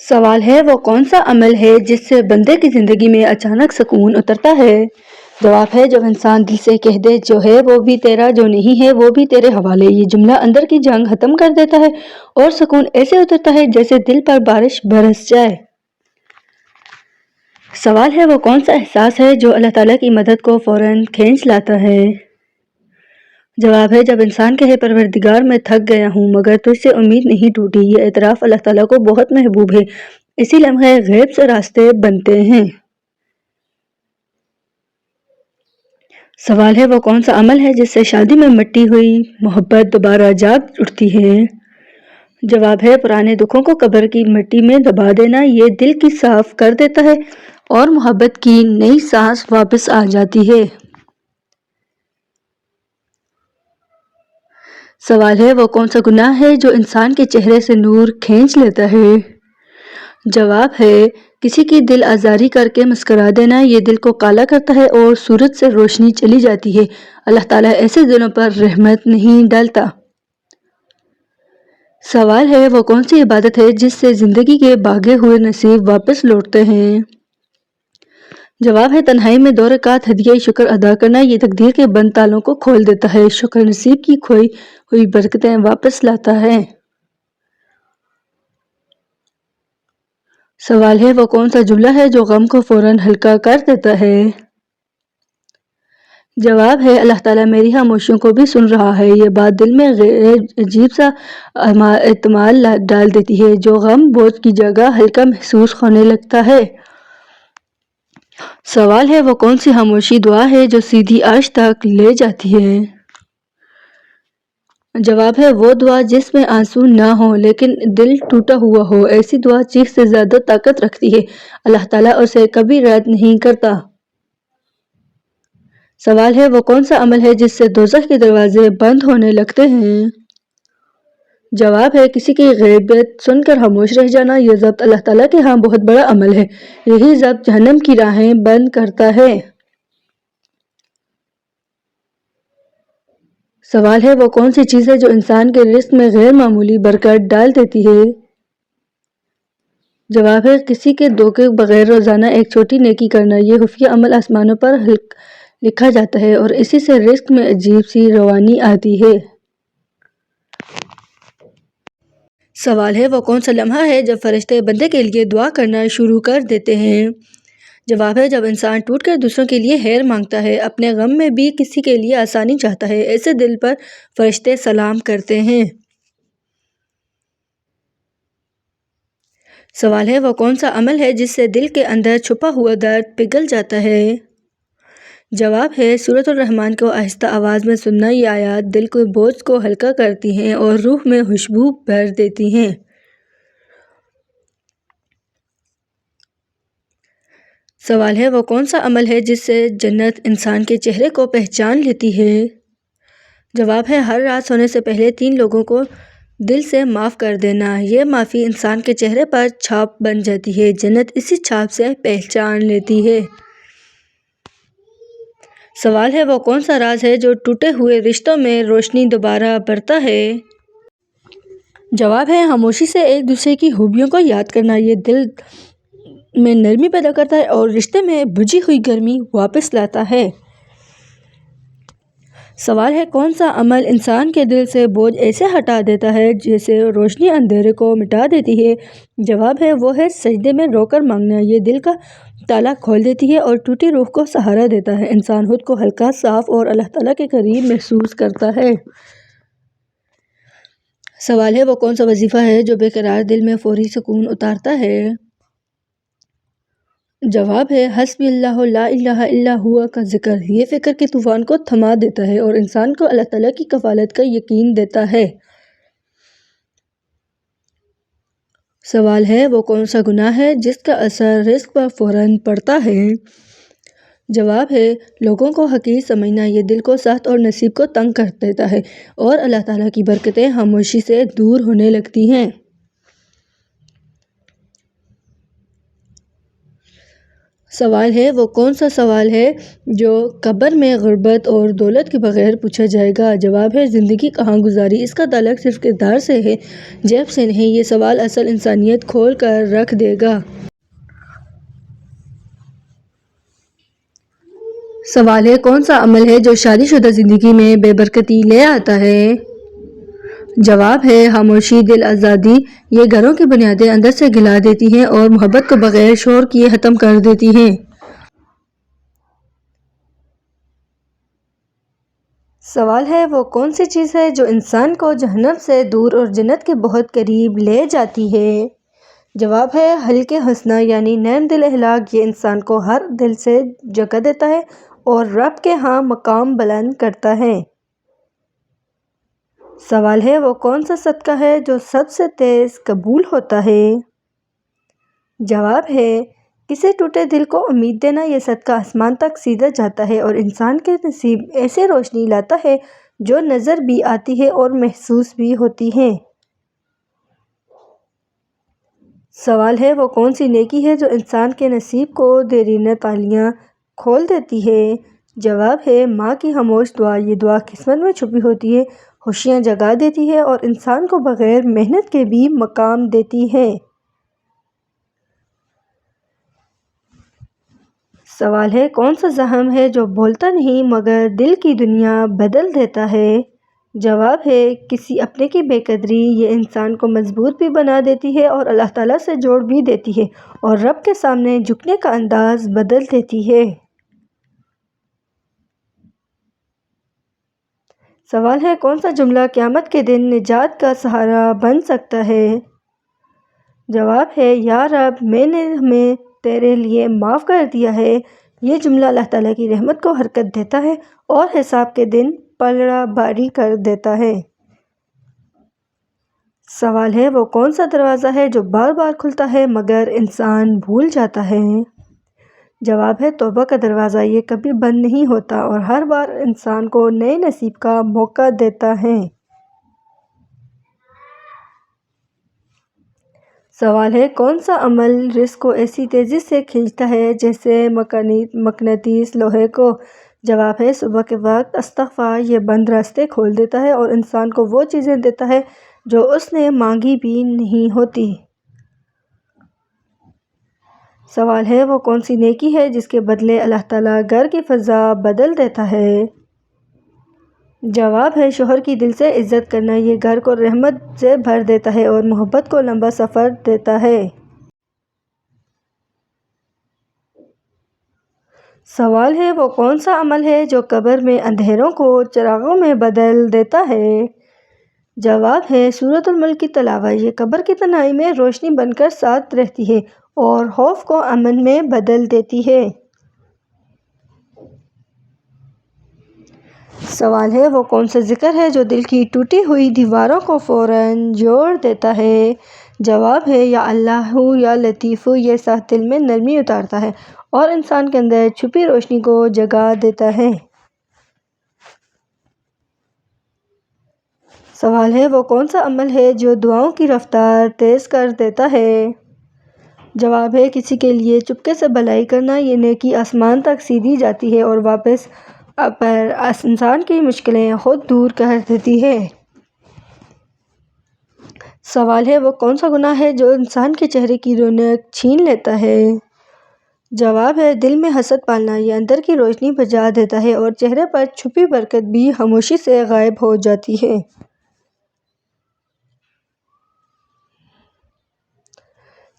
سوال ہے وہ کون سا عمل ہے جس سے بندے کی زندگی میں اچانک سکون اترتا ہے؟ جواب ہے جب انسان دل سے کہہ دے جو ہے وہ بھی تیرا، جو نہیں ہے وہ بھی تیرے حوالے۔ یہ جملہ اندر کی جنگ ختم کر دیتا ہے اور سکون ایسے اترتا ہے جیسے دل پر بارش برس جائے۔ سوال ہے وہ کون سا احساس ہے جو اللہ تعالیٰ کی مدد کو فوراً کھینچ لاتا ہے؟ جواب ہے جب انسان کہے پروردگار میں تھک گیا ہوں مگر تجھ سے امید نہیں ٹوٹی۔ یہ اعتراف اللہ تعالیٰ کو بہت محبوب ہے۔ اسی لمحے غیب سے راستے بنتے ہیں۔ سوال ہے وہ کون سا عمل ہے جس سے شادی میں مٹی ہوئی محبت دوبارہ جاگ اٹھتی ہے؟ جواب ہے پرانے دکھوں کو قبر کی مٹی میں دبا دینا۔ یہ دل کی صاف کر دیتا ہے اور محبت کی نئی سانس واپس آ جاتی ہے۔ سوال ہے وہ کون سا گناہ ہے جو انسان کے چہرے سے نور کھینچ لیتا ہے؟ جواب ہے کسی کی دل آزاری کر کے مسکرا دینا۔ یہ دل کو کالا کرتا ہے اور سورج سے روشنی چلی جاتی ہے۔ اللہ تعالیٰ ایسے دلوں پر رحمت نہیں ڈالتا۔ سوال ہے وہ کون سی عبادت ہے جس سے زندگی کے بھاگے ہوئے نصیب واپس لوٹتے ہیں؟ جواب ہے تنہائی میں 2 رکعت ہدیہ شکر ادا کرنا۔ یہ تقدیر کے بند تالوں کو کھول دیتا ہے۔ شکر نصیب کی کھوئی ہوئی برکتیں واپس لاتا ہے۔ سوال ہے وہ کون سا جملہ ہے جو غم کو فوراً ہلکا کر دیتا ہے؟ جواب ہے اللہ تعالیٰ میری خاموشیوں کو بھی سن رہا ہے۔ یہ بات دل میں عجیب سا اطمینان ڈال دیتی ہے۔ جو غم بوجھ کی جگہ ہلکا محسوس ہونے لگتا ہے۔ سوال ہے وہ کون سی خاموشی دعا ہے جو سیدھی عرش تک لے جاتی ہے؟ جواب ہے وہ دعا جس میں آنسو نہ ہو لیکن دل ٹوٹا ہوا ہو۔ ایسی دعا چیخ سے زیادہ طاقت رکھتی ہے۔ اللہ تعالیٰ اسے کبھی رد نہیں کرتا۔ سوال ہے وہ کون سا عمل ہے جس سے دوزخ کے دروازے بند ہونے لگتے ہیں؟ جواب ہے کسی کی غیبت سن کر خاموش رہ جانا۔ یہ ضبط اللہ تعالیٰ کے ہاں بہت بڑا عمل ہے۔ یہی ضبط جہنم کی راہیں بند کرتا ہے۔ سوال ہے وہ کون سی چیز ہے جو انسان کے رزق میں غیر معمولی برکت ڈال دیتی ہے؟ جواب ہے کسی کے دھوکے بغیر روزانہ ایک چھوٹی نیکی کرنا۔ یہ خفیہ عمل آسمانوں پر لکھا جاتا ہے اور اسی سے رزق میں عجیب سی روانی آتی ہے۔ سوال ہے وہ کون سا لمحہ ہے جب فرشتے بندے کے لیے دعا کرنا شروع کر دیتے ہیں؟ جواب ہے جب انسان ٹوٹ کر دوسروں کے لیے خیر مانگتا ہے، اپنے غم میں بھی کسی کے لیے آسانی چاہتا ہے، ایسے دل پر فرشتے سلام کرتے ہیں۔ سوال ہے وہ کون سا عمل ہے جس سے دل کے اندر چھپا ہوا درد پگھل جاتا ہے؟ جواب ہے سورۃ الرحمن کو آہستہ آواز میں سننا۔ یہ آیات دل کے بوجھ کو ہلکا کرتی ہیں اور روح میں خوشبو بھر دیتی ہیں۔ سوال ہے وہ کون سا عمل ہے جس سے جنت انسان کے چہرے کو پہچان لیتی ہے؟ جواب ہے ہر رات سونے سے پہلے 3 لوگوں کو دل سے معاف کر دینا۔ یہ معافی انسان کے چہرے پر چھاپ بن جاتی ہے۔ جنت اسی چھاپ سے پہچان لیتی ہے۔ سوال ہے وہ کون سا راز ہے جو ٹوٹے ہوئے رشتوں میں روشنی دوبارہ بھرتا ہے؟ جواب ہے خاموشی سے ایک دوسرے کی خوبیوں کو یاد کرنا۔ یہ دل میں نرمی پیدا کرتا ہے اور رشتے میں بجھی ہوئی گرمی واپس لاتا ہے۔ سوال ہے کون سا عمل انسان کے دل سے بوجھ ایسے ہٹا دیتا ہے جیسے روشنی اندھیرے کو مٹا دیتی ہے؟ جواب ہے وہ ہے سجدے میں رو کر مانگنا۔ یہ دل کا تالا کھول دیتی ہے اور ٹوٹی روح کو سہارا دیتا ہے۔ انسان خود کو ہلکا، صاف اور اللہ تعالیٰ کے قریب محسوس کرتا ہے۔ سوال ہے وہ کون سا وظیفہ ہے جو بے قرار دل میں فوری سکون اتارتا ہے؟ جواب ہے حسبی اللہ لا الہ الا ہوا کا ذکر۔ یہ فکر کے طوفان کو تھما دیتا ہے اور انسان کو اللہ تعالیٰ کی کفالت کا یقین دیتا ہے۔ سوال ہے وہ کون سا گناہ ہے جس کا اثر رزق پر فوراً پڑتا ہے؟ جواب ہے لوگوں کو حقیر سمجھنا۔ یہ دل کو سخت اور نصیب کو تنگ کر دیتا ہے اور اللہ تعالیٰ کی برکتیں خاموشی سے دور ہونے لگتی ہیں۔ سوال ہے وہ کون سا سوال ہے جو قبر میں غربت اور دولت کے بغیر پوچھا جائے گا؟ جواب ہے زندگی کہاں گزاری۔ اس کا تعلق صرف کردار سے ہے، جیب سے نہیں۔ یہ سوال اصل انسانیت کھول کر رکھ دے گا۔ سوال ہے کون سا عمل ہے جو شادی شدہ زندگی میں بے برکتی لے آتا ہے؟ جواب ہے خاموشی، دل آزادی۔ یہ گھروں کی بنیادیں اندر سے گلا دیتی ہیں اور محبت کو بغیر شور کیے ختم کر دیتی ہیں۔ سوال ہے وہ کون سی چیز ہے جو انسان کو جہنم سے دور اور جنت کے بہت قریب لے جاتی ہے؟ جواب ہے ہلکے ہنسنا یعنی نرم دل اخلاق۔ یہ انسان کو ہر دل سے جگہ دیتا ہے اور رب کے ہاں مقام بلند کرتا ہے۔ سوال ہے وہ کون سا صدقہ ہے جو سب سے تیز قبول ہوتا ہے؟ جواب ہے کسی ٹوٹے دل کو امید دینا۔ یہ صدقہ آسمان تک سیدھا جاتا ہے اور انسان کے نصیب ایسے روشنی لاتا ہے جو نظر بھی آتی ہے اور محسوس بھی ہوتی ہے۔ سوال ہے وہ کون سی نیکی ہے جو انسان کے نصیب کو دیرینہ تالیاں کھول دیتی ہے؟ جواب ہے ماں کی خاموش دعا۔ یہ دعا قسمت میں چھپی ہوتی ہے، خوشیاں جگا دیتی ہے اور انسان کو بغیر محنت کے بھی مقام دیتی ہے۔ سوال ہے کون سا زخم ہے جو بولتا نہیں مگر دل کی دنیا بدل دیتا ہے؟ جواب ہے کسی اپنے کی بے قدری۔ یہ انسان کو مضبوط بھی بنا دیتی ہے اور اللہ تعالیٰ سے جوڑ بھی دیتی ہے اور رب کے سامنے جھکنے کا انداز بدل دیتی ہے۔ سوال ہے کون سا جملہ قیامت کے دن نجات کا سہارا بن سکتا ہے؟ جواب ہے یا رب میں نے ہمیں تیرے لیے معاف کر دیا ہے۔ یہ جملہ اللہ تعالیٰ کی رحمت کو حرکت دیتا ہے اور حساب کے دن پلڑا باری کر دیتا ہے۔ سوال ہے وہ کون سا دروازہ ہے جو بار بار کھلتا ہے مگر انسان بھول جاتا ہے؟ جواب ہے توبہ کا دروازہ۔ یہ کبھی بند نہیں ہوتا اور ہر بار انسان کو نئے نصیب کا موقع دیتا ہے۔ سوال ہے کون سا عمل رزق کو ایسی تیزی سے کھینچتا ہے جیسے مقناطیس لوہے کو؟ جواب ہے صبح کے وقت استغفار۔ یہ بند راستے کھول دیتا ہے اور انسان کو وہ چیزیں دیتا ہے جو اس نے مانگی بھی نہیں ہوتی۔ سوال ہے وہ کون سی نیکی ہے جس کے بدلے اللہ تعالیٰ گھر کی فضا بدل دیتا ہے؟ جواب ہے شوہر کی دل سے عزت کرنا۔ یہ گھر کو رحمت سے بھر دیتا ہے اور محبت کو لمبا سفر دیتا ہے۔ سوال ہے وہ کون سا عمل ہے جو قبر میں اندھیروں کو چراغوں میں بدل دیتا ہے؟ جواب ہے سورۃ الملک کی تلاوت۔ یہ قبر کی تنہائی میں روشنی بن کر ساتھ رہتی ہے اور خوف کو امن میں بدل دیتی ہے۔ سوال ہے وہ کون سا ذکر ہے جو دل کی ٹوٹی ہوئی دیواروں کو فوراً جوڑ دیتا ہے؟ جواب ہے یا اللہ یا لطیف۔ یہ سخت دل میں نرمی اتارتا ہے اور انسان کے اندر چھپی روشنی کو جگا دیتا ہے۔ سوال ہے وہ کون سا عمل ہے جو دعاؤں کی رفتار تیز کر دیتا ہے؟ جواب ہے کسی کے لیے چپکے سے بھلائی کرنا۔ یہ نیکی آسمان تک سیدھی جاتی ہے اور واپس پر انسان کی مشکلیں خود دور کر دیتی ہے۔ سوال ہے وہ کون سا گناہ ہے جو انسان کے چہرے کی رونق چھین لیتا ہے؟ جواب ہے دل میں حسد پالنا۔ یہ اندر کی روشنی بجھا دیتا ہے اور چہرے پر چھپی برکت بھی خاموشی سے غائب ہو جاتی ہے۔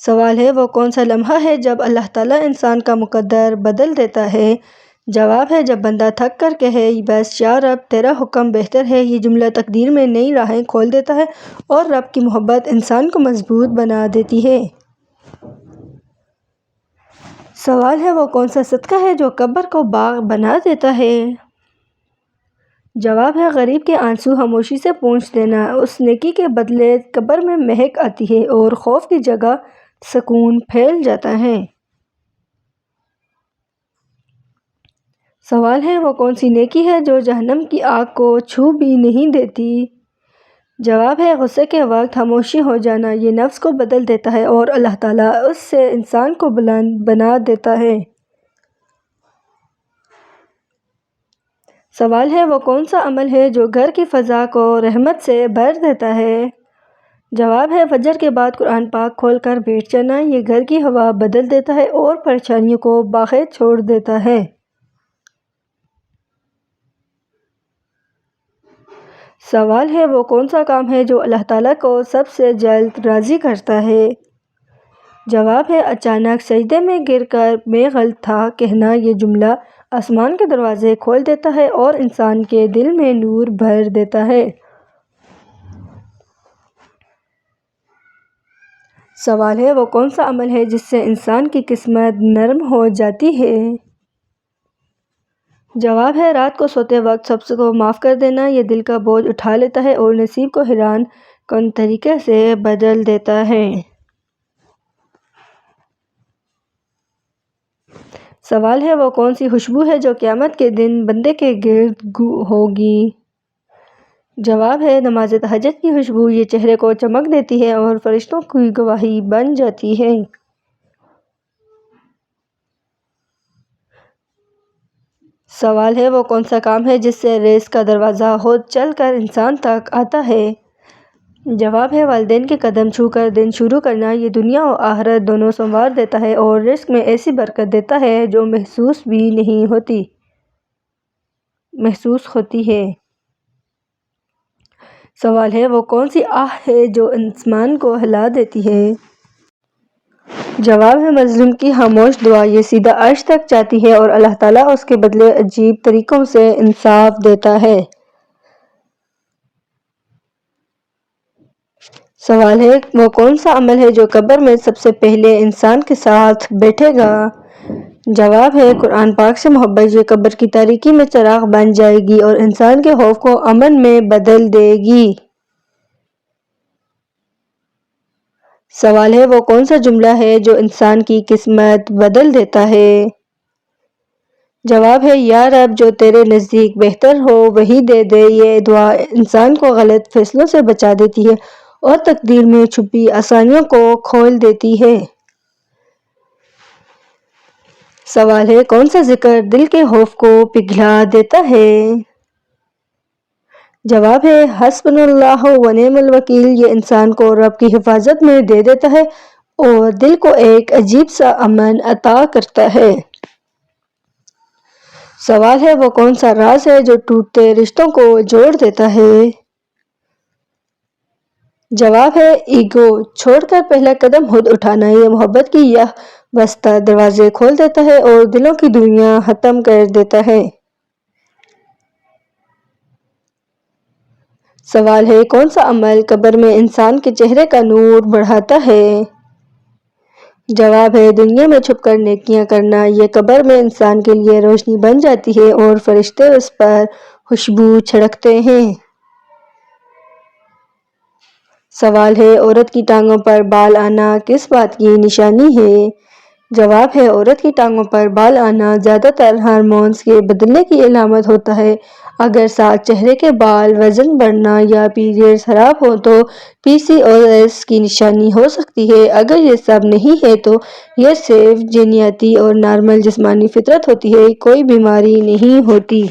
سوال ہے وہ کون سا لمحہ ہے جب اللہ تعالیٰ انسان کا مقدر بدل دیتا ہے؟ جواب ہے جب بندہ تھک کر کہے بس یا رب تیرا حکم بہتر ہے۔ یہ جملہ تقدیر میں نئی راہیں کھول دیتا ہے اور رب کی محبت انسان کو مضبوط بنا دیتی ہے۔ سوال ہے وہ کون سا صدقہ ہے جو قبر کو باغ بنا دیتا ہے؟ جواب ہے غریب کے آنسو خاموشی سے پوچھ دینا۔ اس نیکی کے بدلے قبر میں مہک آتی ہے اور خوف کی جگہ سکون پھیل جاتا ہے۔ سوال ہے وہ کون سی نیکی ہے جو جہنم کی آگ کو چھو بھی نہیں دیتی؟ جواب ہے غصے کے وقت خاموشی ہو جانا۔ یہ نفس کو بدل دیتا ہے اور اللہ تعالیٰ اس سے انسان کو بلند بنا دیتا ہے۔ سوال ہے وہ کون سا عمل ہے جو گھر کی فضا کو رحمت سے بھر دیتا ہے؟ جواب ہے فجر کے بعد قرآن پاک کھول کر بیٹھ جانا، یہ گھر کی ہوا بدل دیتا ہے اور پریشانیوں کو باخیر چھوڑ دیتا ہے۔ سوال ہے وہ کون سا کام ہے جو اللہ تعالیٰ کو سب سے جلد راضی کرتا ہے؟ جواب ہے اچانک سجدے میں گر کر میں غلط تھا کہنا، یہ جملہ آسمان کے دروازے کھول دیتا ہے اور انسان کے دل میں نور بھر دیتا ہے۔ سوال ہے وہ کون سا عمل ہے جس سے انسان کی قسمت نرم ہو جاتی ہے؟ جواب ہے رات کو سوتے وقت سب کو معاف کر دینا، یہ دل کا بوجھ اٹھا لیتا ہے اور نصیب کو حیران کن طریقے سے بدل دیتا ہے۔ سوال ہے وہ کون سی خوشبو ہے جو قیامت کے دن بندے کے گرد ہوگی؟ جواب ہے نماز تہجد کی خوشبو، یہ چہرے کو چمک دیتی ہے اور فرشتوں کی گواہی بن جاتی ہے۔ سوال ہے وہ کون سا کام ہے جس سے رزق کا دروازہ خود چل کر انسان تک آتا ہے؟ جواب ہے والدین کے قدم چھو کر دن شروع کرنا، یہ دنیا و آخرت دونوں سنوار دیتا ہے اور رزق میں ایسی برکت دیتا ہے جو محسوس بھی نہیں ہوتی محسوس ہوتی ہے۔ سوال ہے وہ کون سی آہ ہے جو آسمان کو ہلا دیتی ہے؟ جواب ہے مظلوم کی خاموش دعا، یہ سیدھا عرش تک جاتی ہے اور اللہ تعالیٰ اس کے بدلے عجیب طریقوں سے انصاف دیتا ہے۔ سوال ہے وہ کون سا عمل ہے جو قبر میں سب سے پہلے انسان کے ساتھ بیٹھے گا؟ جواب ہے قرآن پاک سے محبت، یہ قبر کی تاریکی میں چراغ بن جائے گی اور انسان کے خوف کو امن میں بدل دے گی۔ سوال ہے وہ کون سا جملہ ہے جو انسان کی قسمت بدل دیتا ہے؟ جواب ہے یا رب جو تیرے نزدیک بہتر ہو وہی دے دے، یہ دعا انسان کو غلط فیصلوں سے بچا دیتی ہے اور تقدیر میں چھپی آسانیوں کو کھول دیتی ہے۔ سوال ہے کون سا ذکر دل کے خوف کو پگھلا دیتا ہے؟ جواب ہے حسبنا اللہ و نعم الوکیل، یہ انسان کو رب کی حفاظت میں دے دیتا ہے اور دل کو ایک عجیب سا امن عطا کرتا ہے۔ سوال ہے وہ کون سا راز ہے جو ٹوٹتے رشتوں کو جوڑ دیتا ہے؟ جواب ہے ایگو چھوڑ کر پہلا قدم خود اٹھانا، یہ محبت کی یہ وسطی دروازے کھول دیتا ہے اور دلوں کی دوریاں ختم کر دیتا ہے۔ سوال ہے کون سا عمل قبر میں انسان کے چہرے کا نور بڑھاتا ہے؟ جواب ہے دنیا میں چھپ کر نیکیاں کرنا، یہ قبر میں انسان کے لیے روشنی بن جاتی ہے اور فرشتے اس پر خوشبو چھڑکتے ہیں۔ سوال ہے عورت کی ٹانگوں پر بال آنا کس بات کی نشانی ہے؟ جواب ہے عورت کی ٹانگوں پر بال آنا زیادہ تر ہارمونز کے بدلنے کی علامت ہوتا ہے، اگر ساتھ چہرے کے بال، وزن بڑھنا یا پیریڈز خراب ہوں تو PCOS کی نشانی ہو سکتی ہے۔ اگر یہ سب نہیں ہے تو یہ صرف جینیاتی اور نارمل جسمانی فطرت ہوتی ہے، کوئی بیماری نہیں ہوتی۔